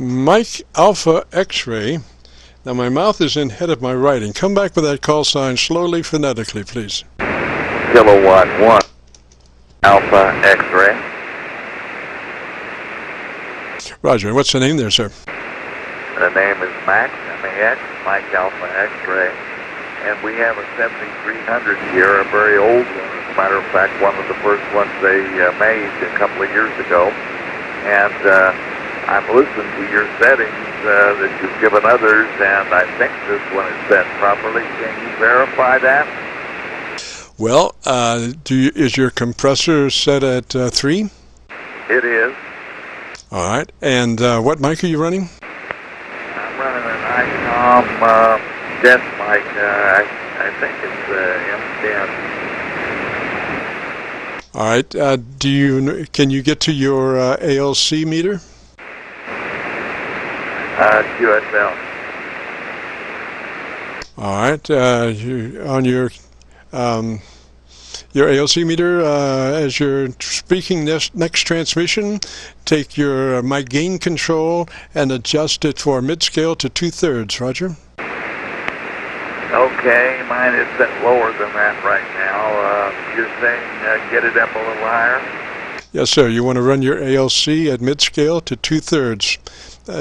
Mike Alpha X-ray. Now my mouth is in head of my writing. Come back with that call sign slowly, phonetically, please. Kilowatt 1 Alpha X-ray. Roger. What's the name there, sir? The name is MAX, M-A-X, Mike Alpha X-ray. And we have a 7300 here, a very old one. As a matter of fact, one of the first ones they made a couple of years ago. And I'm listening to your settings that you've given others, and I think this one is set properly. Can you verify that? Well, is your compressor set at 3? It is. All right. And what mic are you running? I'm running an ICOM desk mic. I think it's M10. All right. Can you get to your ALC meter? QSL. All right. On your ALC meter, as you're speaking next transmission, take your mic gain control and adjust it for mid-scale to 2/3. Roger. Okay, mine is set lower than that right now. You're saying get it up a little higher? Yes, sir. You want to run your ALC at mid-scale to 2/3.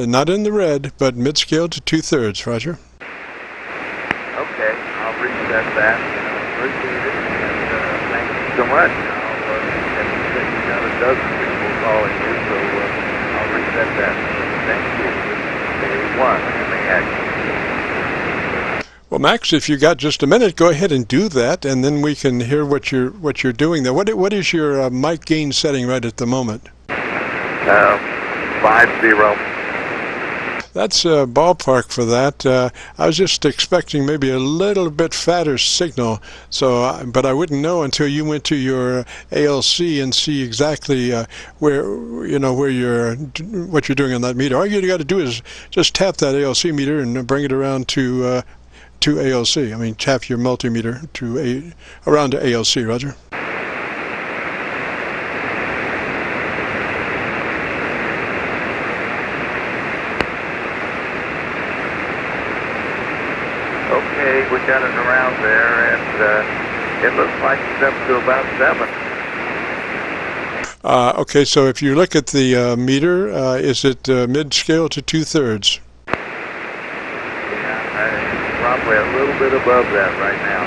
Not in the red, but mid-scale to 2/3. Roger. Okay, I'll reset that. Appreciate it. Thank you so much. As you said, you got a dozen people calling you, so I'll reset that. Thank you. A1, MAX. Well, Max, if you got just a minute, go ahead and do that, and then we can hear what you're doing there. What is your mic gain setting right at the moment? 50. That's a ballpark for that. I was just expecting maybe a little bit fatter signal, but I wouldn't know until you went to your ALC and see exactly what you're doing on that meter. All you got to do is just tap that ALC meter and bring it around to ALC. I mean, tap your multimeter around to ALC. Roger. Okay, we got it around there, and it looks like it's up to about 7. Okay, so if you look at the meter, is it mid-scale to 2/3? Yeah, probably a little bit above that right now.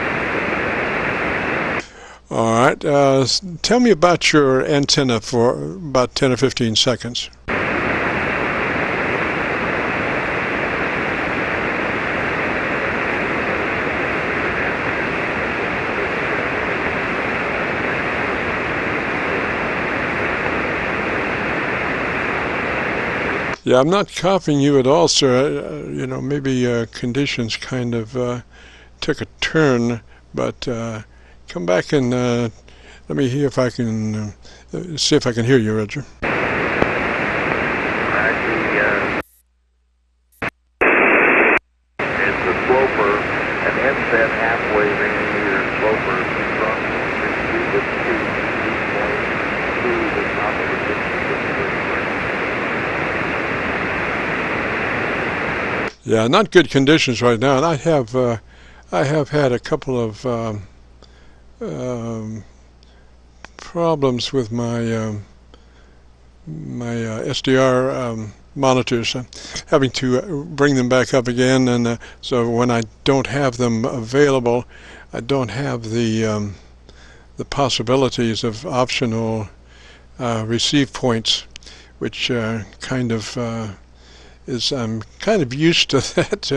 All right. Tell me about your antenna for about 10 or 15 seconds. Yeah, I'm not copying you at all, sir. Maybe conditions kind of took a turn, but come back and let me hear if I can see if I can hear you, Roger. It's a sloper, an inset halfway linear sloper from 3 to 2.2 the top of the 60. Yeah, not good conditions right now, and I have had a couple of problems with my SDR monitors, having to bring them back up again, and so when I don't have them available, I don't have the possibilities of optional receive points, which kind of I'm kind of used to that,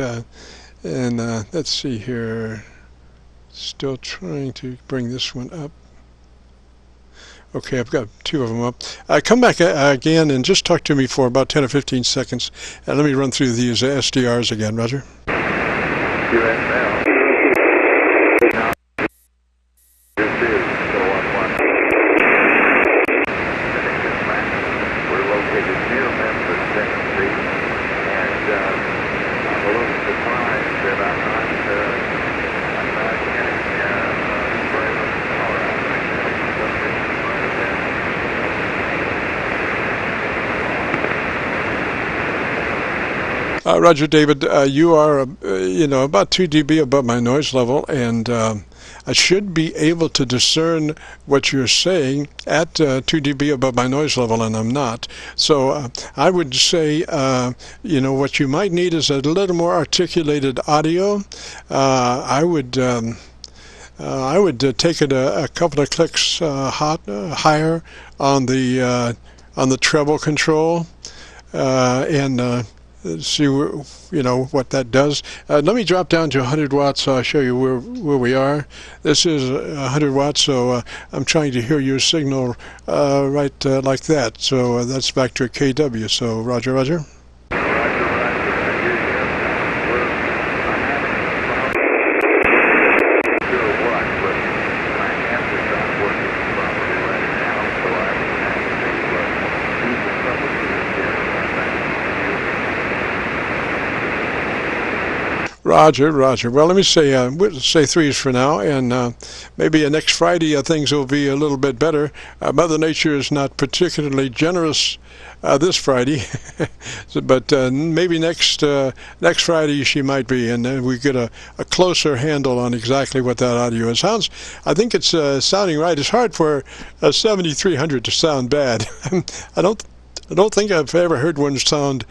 and let's see here, still trying to bring this one up. Okay, I've got 2 of them up. Come back again and just talk to me for about 10 or 15 seconds, and let me run through these SDRs again, Roger. We're located near Memphis, Tennessee, and I'm a little surprised that I'm not getting very much power out right now. Roger, David, you are, about 2 dB above my noise level, and I should be able to discern what you're saying at 2 dB above my noise level, and I'm not. So I would say, what you might need is a little more articulated audio. I would take it a couple of clicks higher on the treble control, and see what that does. Let me drop down to 100 watts so I'll show you where we are. This is 100 watts, so I'm trying to hear your signal right like that. So that's back to a KW. So Roger, Roger. Roger, Roger. Well, let me say, we'll say 3s for now, and maybe next Friday things will be a little bit better. Mother Nature is not particularly generous this Friday, but maybe next Friday she might be, and then we get a closer handle on exactly what that audio is. I think it's sounding right. It's hard for a 7300 to sound bad. I don't think I've ever heard one sound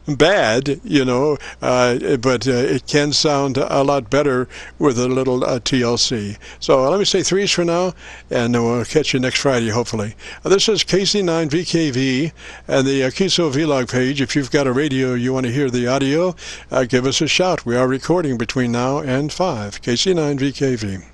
bad, but it can sound a lot better with a little TLC. So let me say 3s for now, and we'll catch you next Friday, hopefully. This is KC9VKV and the Qso-Vlog page. If you've got a radio you want to hear the audio, give us a shout. We are recording between now and 5. KC9VKV.